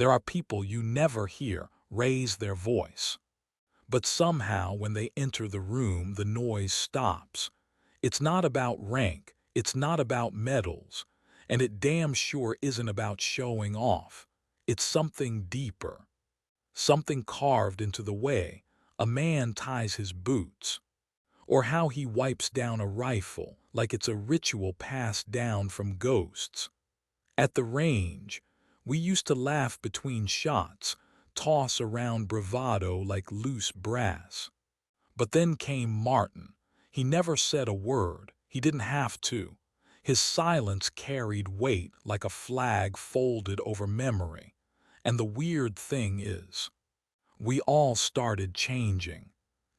There are people you never hear raise their voice. But somehow when they enter the room, the noise stops. It's not about rank, it's not about medals, and it damn sure isn't about showing off. It's something deeper, something carved into the way a man ties his boots, or how he wipes down a rifle like it's a ritual passed down from ghosts. At the range, we used to laugh between shots, toss around bravado like loose brass. But then came Martin. He never said a word. He didn't have to. His silence carried weight like a flag folded over memory. And the weird thing is, we all started changing.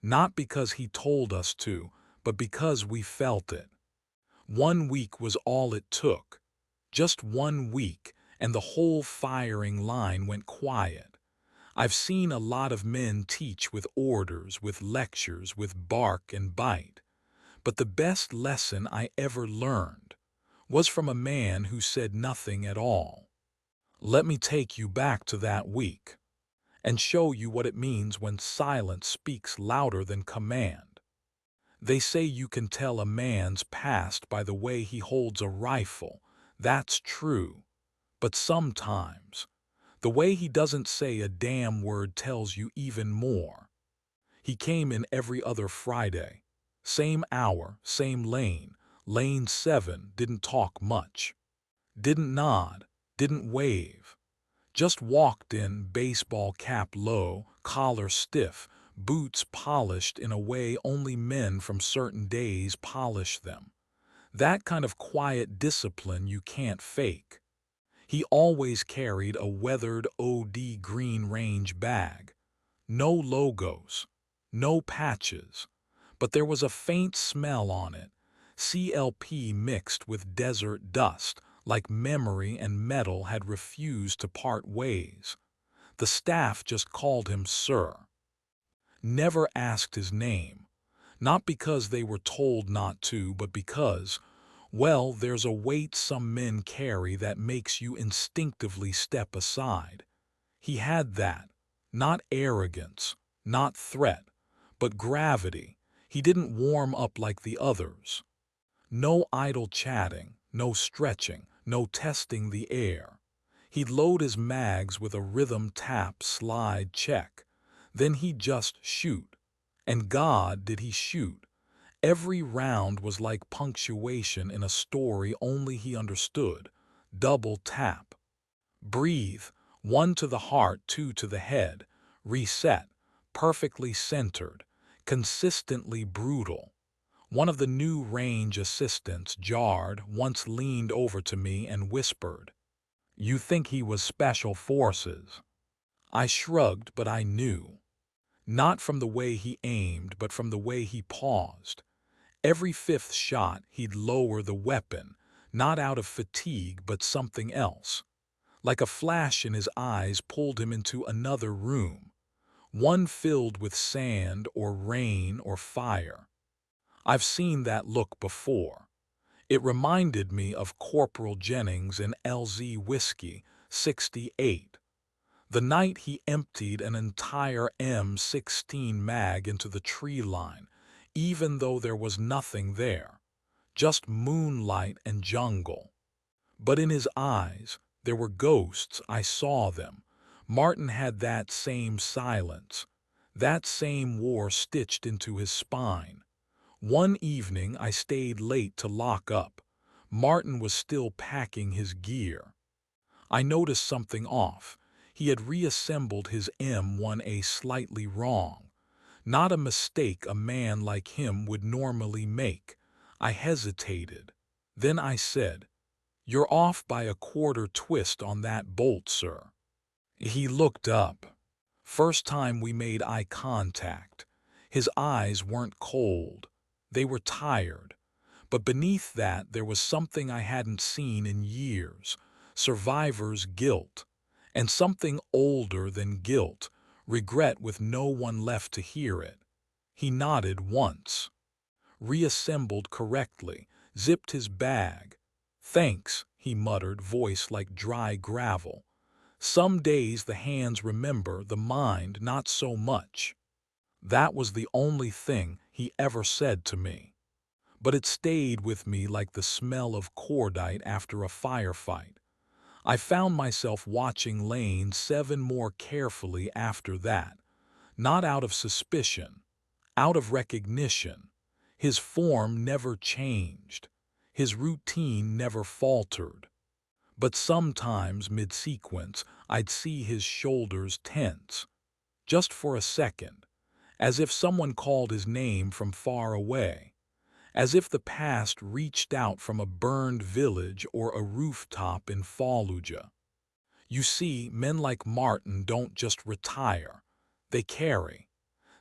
Not because he told us to, but because we felt it. 1 week was all it took. Just 1 week, and the whole firing line went quiet. I've seen a lot of men teach with orders, with lectures, with bark and bite. But the best lesson I ever learned was from a man who said nothing at all. Let me take you back to that week and show you what it means when silence speaks louder than command. They say you can tell a man's past by the way he holds a rifle. That's true. But sometimes, the way he doesn't say a damn word tells you even more. He came in every other Friday. Same hour, same lane. Lane 7, didn't talk much. Didn't nod, didn't wave. Just walked in, baseball cap low, collar stiff, boots polished in a way only men from certain days polish them. That kind of quiet discipline you can't fake. He always carried a weathered OD Green Range bag. No logos, no patches, but there was a faint smell on it, CLP mixed with desert dust, like memory and metal had refused to part ways. The staff just called him Sir. Never asked his name, not because they were told not to, but because, well, there's a weight some men carry that makes you instinctively step aside. He had that, not arrogance, not threat, but gravity. He didn't warm up like the others. No idle chatting, no stretching, no testing the air. He'd load his mags with a rhythm tap slide check. Then he'd just shoot. And God, did he shoot. Every round was like punctuation in a story only he understood. Double tap. Breathe. 1 to the heart, 2 to the head. Reset. Perfectly centered. Consistently brutal. One of the new range assistants, jarred, once leaned over to me and whispered, "You think he was special forces?" I shrugged, but I knew. Not from the way he aimed, but from the way he paused. Every fifth shot, he'd lower the weapon, not out of fatigue, but something else. Like a flash in his eyes pulled him into another room, one filled with sand or rain or fire. I've seen that look before. It reminded me of Corporal Jennings in LZ Whiskey 68. The night he emptied an entire M16 mag into the tree line, even though there was nothing there, just moonlight and jungle. But in his eyes, there were ghosts. I saw them. Martin had that same silence, that same war stitched into his spine. One evening I stayed late to lock up. Martin was still packing his gear. I noticed something off. He had reassembled his M1A slightly wrong. Not a mistake a man like him would normally make. I hesitated. Then I said, "You're off by a quarter twist on that bolt, sir." He looked up. First time we made eye contact. His eyes weren't cold. They were tired. But beneath that there was something I hadn't seen in years. Survivor's guilt. And something older than guilt. Regret with no one left to hear it. He nodded once. Reassembled correctly. Zipped his bag. "Thanks," he muttered, voice like dry gravel. Some days the hands remember, the mind not so much. That was the only thing he ever said to me. But it stayed with me like the smell of cordite after a firefight. I found myself watching Lane 7 more carefully after that, not out of suspicion, out of recognition. His form never changed. His routine never faltered. But sometimes, mid-sequence, I'd see his shoulders tense, just for a second, as if someone called his name from far away, as if the past reached out from a burned village or a rooftop in Fallujah. You see, men like Martin don't just retire. They carry.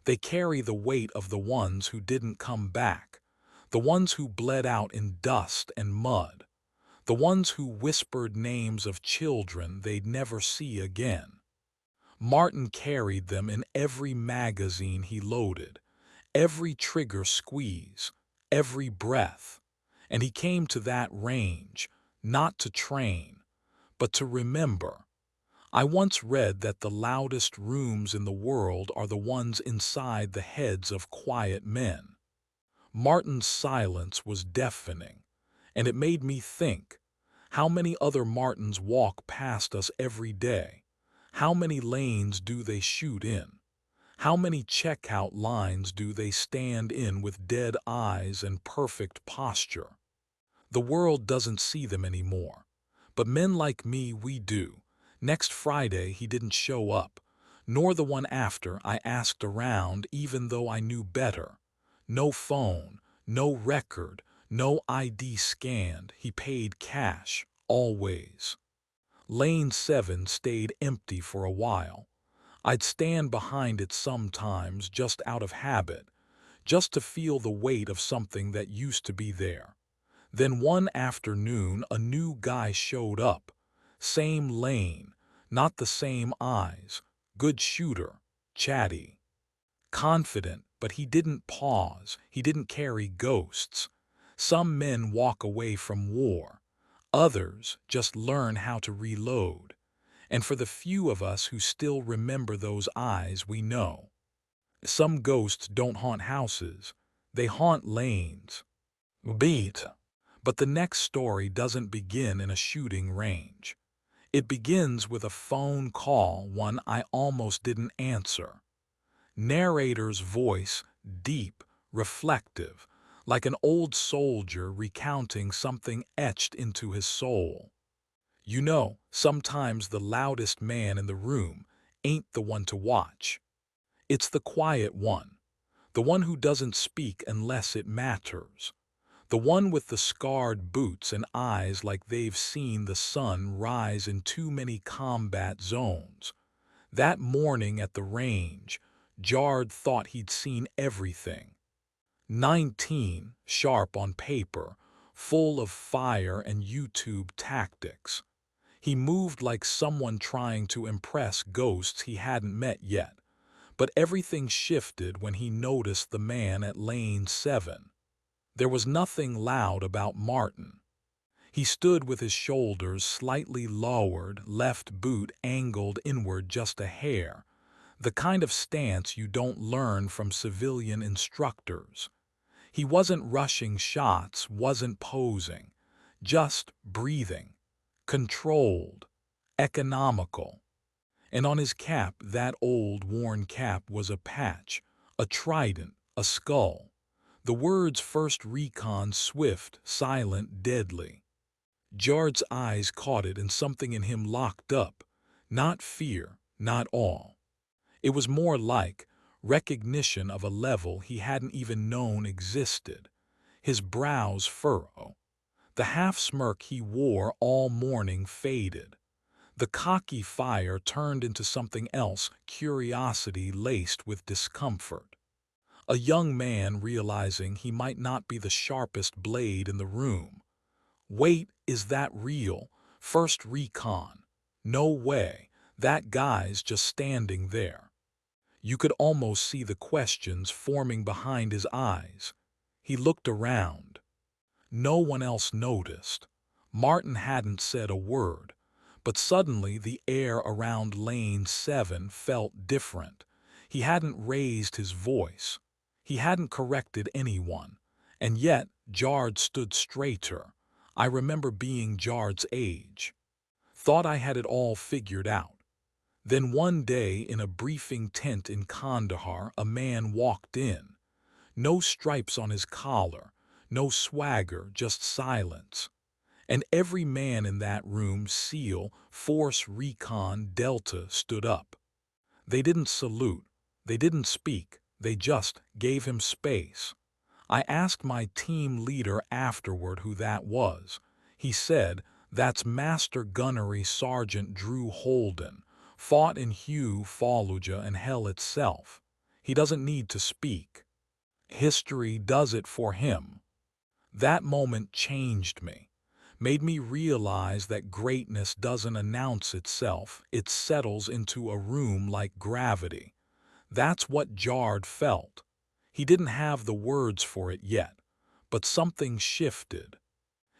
They carry the weight of the ones who didn't come back, the ones who bled out in dust and mud, the ones who whispered names of children they'd never see again. Martin carried them in every magazine he loaded, every trigger squeeze, every breath. And he came to that range, not to train, but to remember. I once read that the loudest rooms in the world are the ones inside the heads of quiet men. Martin's silence was deafening, and it made me think, how many other Martins walk past us every day? How many lanes do they shoot in? How many checkout lines do they stand in with dead eyes and perfect posture? The world doesn't see them anymore. But men like me, we do. Next Friday he didn't show up, nor the one after. I asked around even though I knew better. No phone, no record, no ID scanned. He paid cash, always. Lane 7 stayed empty for a while. I'd stand behind it sometimes just out of habit, just to feel the weight of something that used to be there. Then one afternoon a new guy showed up. Same lane, not the same eyes. Good shooter, chatty, confident, but he didn't pause. He didn't carry ghosts. Some men walk away from war. Others just learn how to reload. And for the few of us who still remember those eyes, we know. Some ghosts don't haunt houses. They haunt lanes. Beat. But the next story doesn't begin in a shooting range. It begins with a phone call, one I almost didn't answer. Narrator's voice, deep, reflective, like an old soldier recounting something etched into his soul. You know, sometimes the loudest man in the room ain't the one to watch. It's the quiet one, the one who doesn't speak unless it matters. The one with the scarred boots and eyes like they've seen the sun rise in too many combat zones. That morning at the range, Jard thought he'd seen everything. 19, sharp on paper, full of fire and YouTube tactics. He moved like someone trying to impress ghosts he hadn't met yet. But everything shifted when he noticed the man at lane 7. There was nothing loud about Martin. He stood with his shoulders slightly lowered, left boot angled inward just a hair, the kind of stance you don't learn from civilian instructors. He wasn't rushing shots, wasn't posing, just breathing, controlled, economical. And on his cap, that old worn cap, was a patch, a trident, a skull. The words "First Recon," swift, silent, deadly. Jard's eyes caught it and something in him locked up. Not fear, not awe. It was more like recognition of a level he hadn't even known existed. His brows furrow. The half-smirk he wore all morning faded. The cocky fire turned into something else, curiosity laced with discomfort. A young man realizing he might not be the sharpest blade in the room. Wait, is that real? First Recon. No way. That guy's just standing there. You could almost see the questions forming behind his eyes. He looked around. No one else noticed. Martin hadn't said a word, But suddenly the air around Lane 7 felt different. He hadn't raised his voice. He hadn't corrected anyone. And yet, Jard stood straighter. I remember being Jard's age. Thought I had it all figured out. Then one day in a briefing tent in Kandahar, a man walked in. No stripes on his collar, no swagger, just silence. And every man in that room, SEAL, Force Recon, Delta, stood up. They didn't salute, they didn't speak, they just gave him space. I asked my team leader afterward who that was. He said, "That's Master Gunnery Sergeant Drew Holden, fought in Hugh, Fallujah, and hell itself. He doesn't need to speak. History does it for him." That moment changed me, made me realize that greatness doesn't announce itself, it settles into a room like gravity. That's what Jard felt. He didn't have the words for it yet, but something shifted.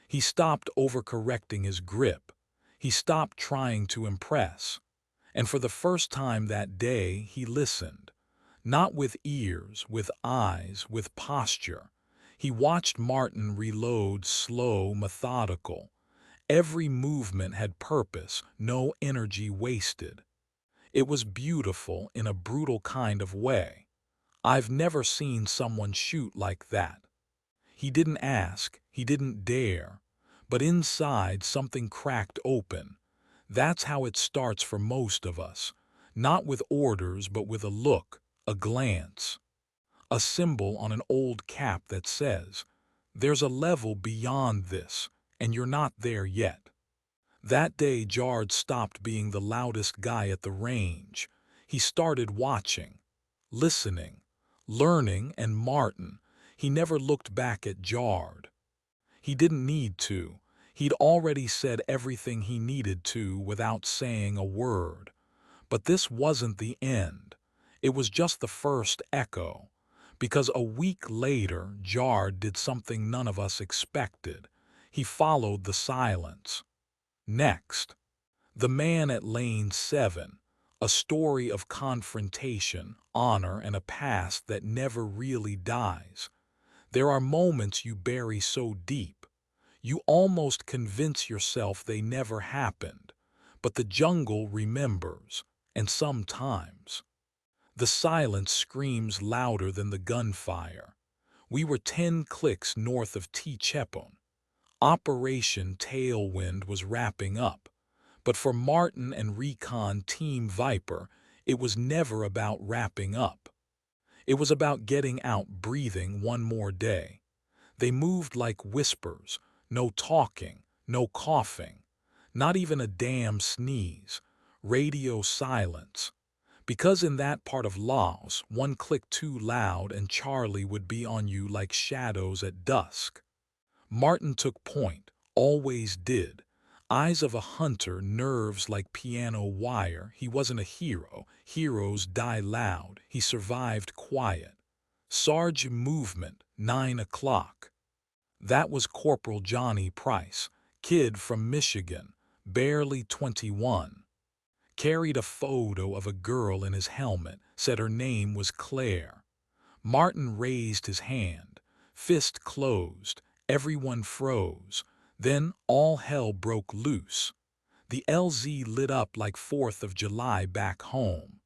He stopped overcorrecting his grip. He stopped trying to impress. And for the first time that day, he listened. Not with ears, with eyes, with posture. He watched Martin reload, slow, methodical. Every movement had purpose, no energy wasted. It was beautiful in a brutal kind of way. I've never seen someone shoot like that. He didn't ask, he didn't dare, but inside something cracked open. That's how it starts for most of us, not with orders but with a look, a glance, a symbol on an old cap that says, "There's a level beyond this, and you're not there yet." That day Jard stopped being the loudest guy at the range. He started watching, listening, learning, and Martin, he never looked back at Jard. He didn't need to. He'd already said everything he needed to without saying a word. But this wasn't the end. It was just the first echo. Because a week later, Jard did something none of us expected. He followed the silence. Next, the man at Lane 7, a story of confrontation, honor, and a past that never really dies. There are moments you bury so deep, you almost convince yourself they never happened, but the jungle remembers, and sometimes. The silence screams louder than the gunfire. We were 10 clicks north of T-Chepon. Operation Tailwind was wrapping up. But for Martin and Recon Team Viper, it was never about wrapping up. It was about getting out breathing one more day. They moved like whispers, no talking, no coughing, not even a damn sneeze, radio silence. Because in that part of Laos, one click too loud and Charlie would be on you like shadows at dusk. Martin took point, always did. Eyes of a hunter, nerves like piano wire. He wasn't a hero. Heroes die loud. He survived quiet. Sarge movement, 9 o'clock. That was Corporal Johnny Price, kid from Michigan, barely 21. Carried a photo of a girl in his helmet, said her name was Claire. Martin raised his hand, fist closed, everyone froze. Then all hell broke loose. The LZ lit up like 4th of July back home.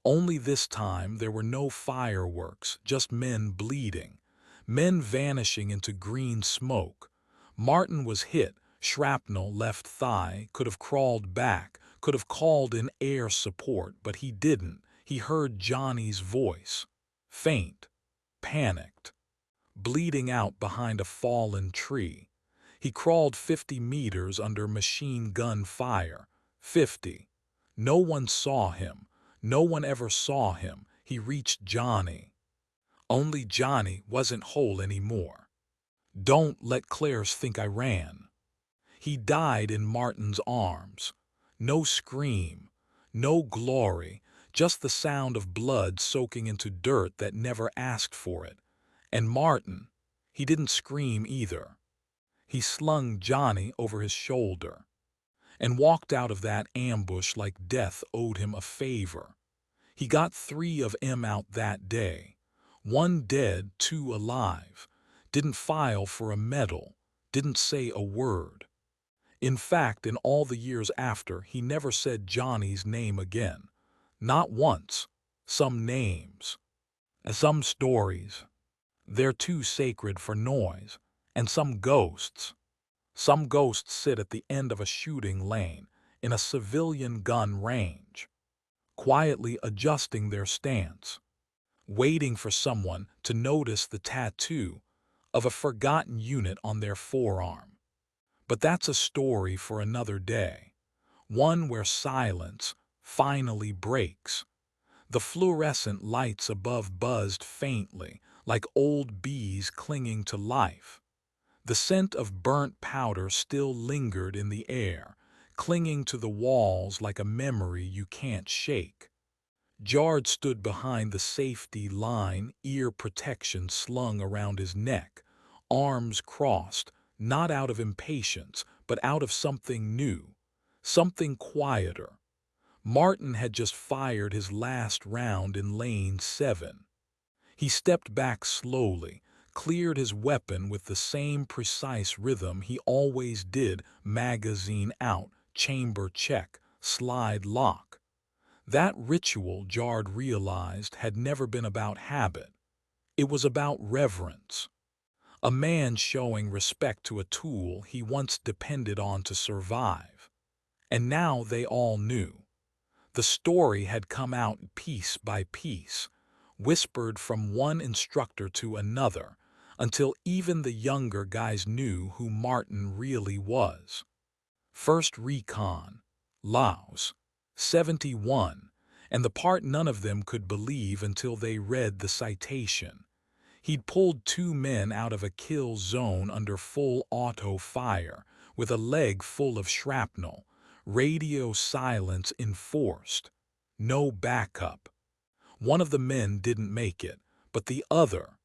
Only this time there were no fireworks, just men bleeding, men vanishing into green smoke. Martin was hit, shrapnel left thigh, could have crawled back, could have called in air support, but he didn't. He heard Johnny's voice, faint, panicked, bleeding out behind a fallen tree. He crawled 50 meters under machine gun fire. 50. No one saw him. No one ever saw him. He reached Johnny. Only Johnny wasn't whole anymore. Don't let Claire's think I ran. He died in Martin's arms. No scream, no glory, just the sound of blood soaking into dirt that never asked for it. And Martin, he didn't scream either. He slung Johnny over his shoulder. and walked out of that ambush like death owed him a favor. He got 3 of 'em out that day. 1 dead, 2 alive. Didn't file for a medal, didn't say a word. In fact, in all the years after, he never said Johnny's name again. Not once. Some names, some stories, they're too sacred for noise. And some ghosts. Some ghosts sit at the end of a shooting lane, in a civilian gun range, quietly adjusting their stance, waiting for someone to notice the tattoo of a forgotten unit on their forearm. But that's a story for another day, one where silence finally breaks. The fluorescent lights above buzzed faintly, like old bees clinging to life. The scent of burnt powder still lingered in the air, clinging to the walls like a memory you can't shake. Jard stood behind the safety line, ear protection slung around his neck, arms crossed, not out of impatience, but out of something new, something quieter. Martin had just fired his last round in lane 7. He stepped back slowly, cleared his weapon with the same precise rhythm he always did, magazine out, chamber check, slide lock. That ritual, Jard realized, had never been about habit. It was about reverence. A man showing respect to a tool he once depended on to survive. And now they all knew. The story had come out piece by piece, whispered from one instructor to another, until even the younger guys knew who Martin really was. First Recon, Laos, 71, and the part none of them could believe until they read the citation. He'd pulled 2 men out of a kill zone under full auto fire, with a leg full of shrapnel, radio silence enforced, no backup. One of the men didn't make it, but the other.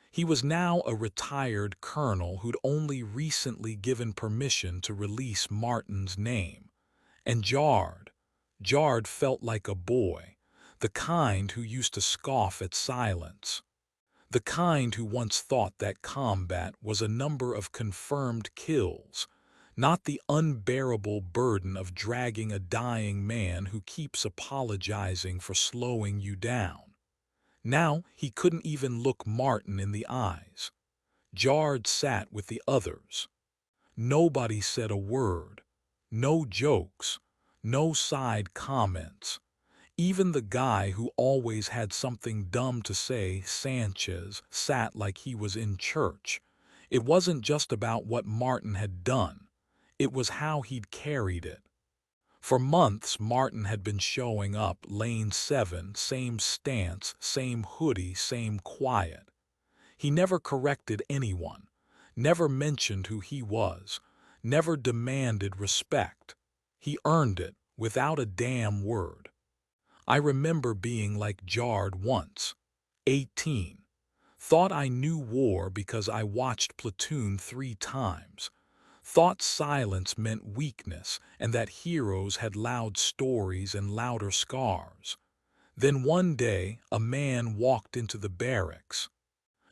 He was now a retired colonel who'd only recently given permission to release Martin's name. And Jard felt like a boy, the kind who used to scoff at silence. The kind who once thought that combat was a number of confirmed kills, not the unbearable burden of dragging a dying man who keeps apologizing for slowing you down. Now he couldn't even look Martin in the eyes. Jard sat with the others. Nobody said a word. No jokes. No side comments. Even the guy who always had something dumb to say, Sanchez, sat like he was in church. It wasn't just about what Martin had done. It was how he'd carried it. For months, Martin had been showing up, lane 7, same stance, same hoodie, same quiet. He never corrected anyone, never mentioned who he was, never demanded respect. He earned it without a damn word. I remember being like Jard once, 18. Thought I knew war because I watched Platoon 3 times. Thought silence meant weakness and that heroes had loud stories and louder scars. Then one day, a man walked into the barracks.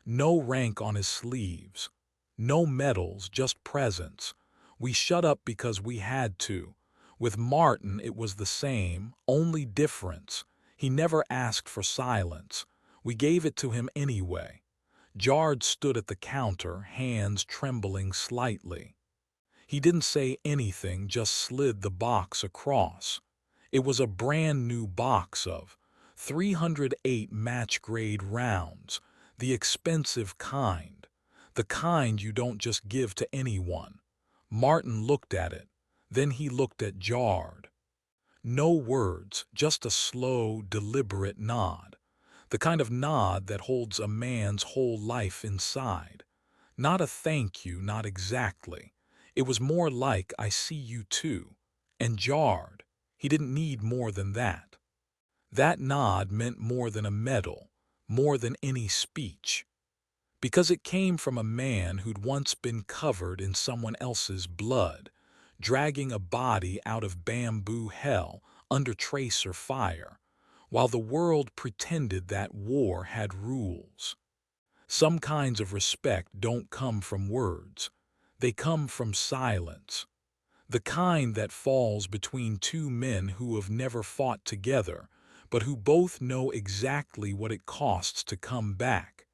No rank on his sleeves. No medals, just presence. We shut up because we had to. With Martin, it was the same, only difference. He never asked for silence. We gave it to him anyway. Jard stood at the counter, hands trembling slightly. He didn't say anything, just slid the box across. It was a brand new box of 308 match-grade rounds, the expensive kind, the kind you don't just give to anyone. Martin looked at it. Then he looked at Jard. No words, just a slow, deliberate nod. The kind of nod that holds a man's whole life inside. Not a thank you, not exactly. It was more like, I see you too. And Jard, he didn't need more than that. That nod meant more than a medal, more than any speech. Because it came from a man who'd once been covered in someone else's blood. dragging a body out of bamboo hell under tracer fire, while the world pretended that war had rules. Some kinds of respect don't come from words. They come from silence. The kind that falls between two men who have never fought together, but who both know exactly what it costs to come back.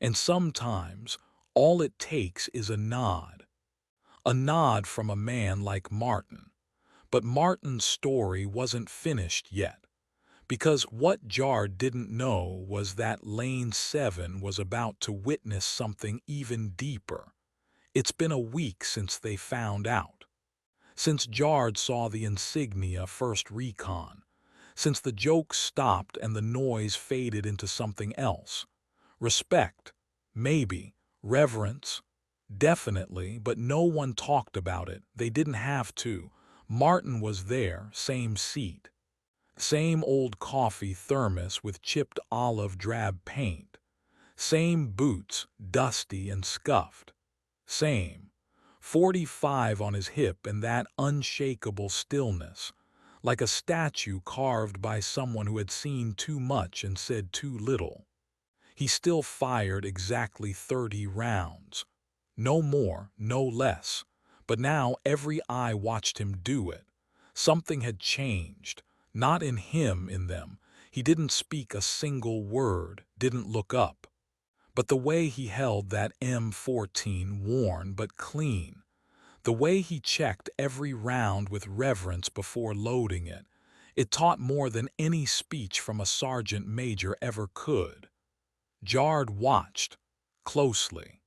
And sometimes, all it takes is a nod. A nod from a man like Martin. But Martin's story wasn't finished yet. Because what Jard didn't know was that Lane 7 was about to witness something even deeper. It's been a week since they found out. Since Jard saw the insignia first recon. Since the joke stopped and the noise faded into something else. Respect, maybe. Reverence, definitely, but no one talked about it. They didn't have to. Martin was there, same seat. Same old coffee thermos with chipped olive drab paint. Same boots, dusty and scuffed. Same. 45 on his hip and that unshakable stillness, like a statue carved by someone who had seen too much and said too little. He still fired exactly 30 rounds. No more, no less. But now every eye watched him do it. Something had changed. Not in him, in them. He didn't speak a single word, didn't look up. But the way he held that M14 worn but clean, the way he checked every round with reverence before loading it, it taught more than any speech from a sergeant major ever could. Jard watched, closely.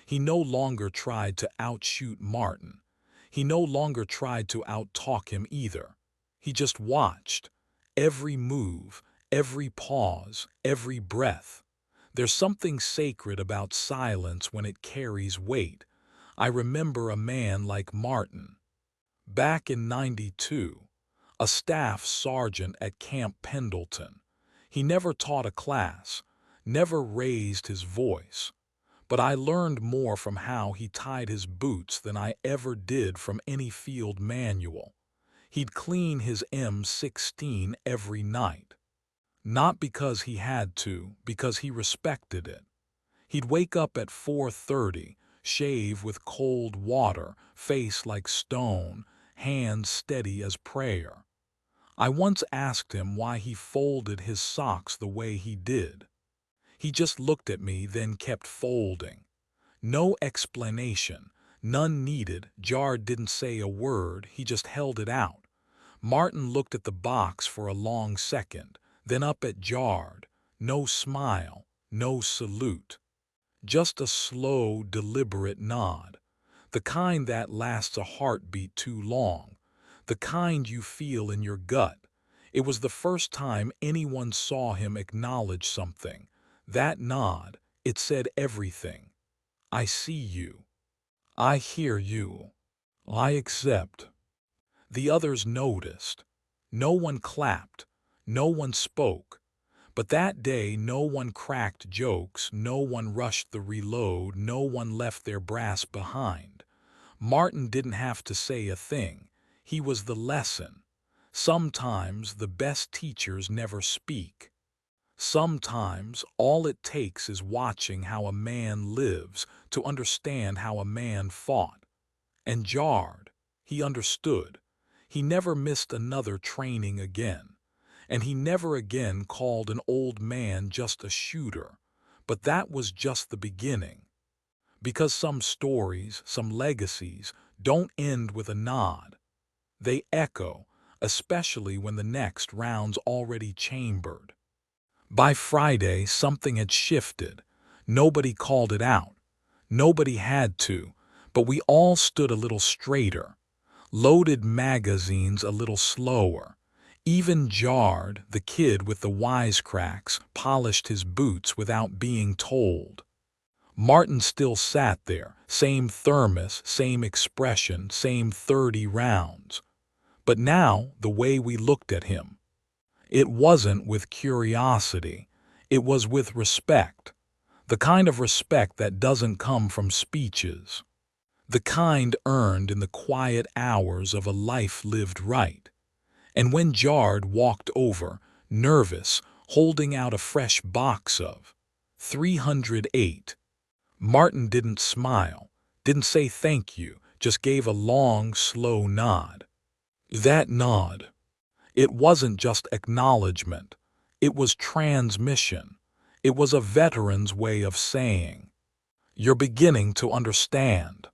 He no longer tried to outshoot Martin. He no longer tried to outtalk him either. He just watched. Every move, every pause, every breath. There's something sacred about silence when it carries weight. I remember a man like Martin. Back in '92, a staff sergeant at Camp Pendleton. He never taught a class, never raised his voice. But I learned more from how he tied his boots than I ever did from any field manual. He'd clean his M16 every night. Not because he had to, because he respected it. He'd wake up at 4:30, shave with cold water, face like stone, hands steady as prayer. I once asked him why he folded his socks the way he did. He just looked at me, then kept folding. No explanation, none needed. Jard didn't say a word, he just held it out. Martin looked at the box for a long second, then up at Jard. No smile, no salute. Just a slow, deliberate nod. The kind that lasts a heartbeat too long. The kind you feel in your gut. It was the first time anyone saw him acknowledge something. That nod, it said everything. I see you. I hear you. I accept. The others noticed. No one clapped. No one spoke. But that day no one cracked jokes, no one rushed the reload, no one left their brass behind. Martin didn't have to say a thing. He was the lesson. Sometimes the best teachers never speak. Sometimes all it takes is watching how a man lives to understand how a man fought. And Jard, he understood. He never missed another training again. And he never again called an old man just a shooter. But that was just the beginning. Because some stories, some legacies, don't end with a nod. They echo, especially when the next round's already chambered. By Friday, something had shifted. Nobody called it out. Nobody had to, but we all stood a little straighter. Loaded magazines a little slower. Even Jard, the kid with the wisecracks, polished his boots without being told. Martin still sat there, same thermos, same expression, same 30 rounds. But now, the way we looked at him, it wasn't with curiosity, it was with respect. The kind of respect that doesn't come from speeches. the kind earned in the quiet hours of a life lived right. And when Jard walked over, nervous, holding out a fresh box of 308, Martin didn't smile, didn't say thank you, just gave a long, slow nod. That nod, it wasn't just acknowledgement, it was transmission. It was a veteran's way of saying, "You're beginning to understand."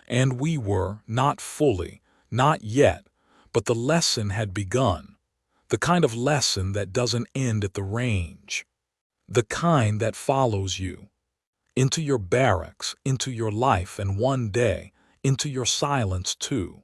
And we were, not fully, not yet, but the lesson had begun. The kind of lesson that doesn't end at the range. The kind that follows you. Into your barracks, into your life, and one day, into your silence too.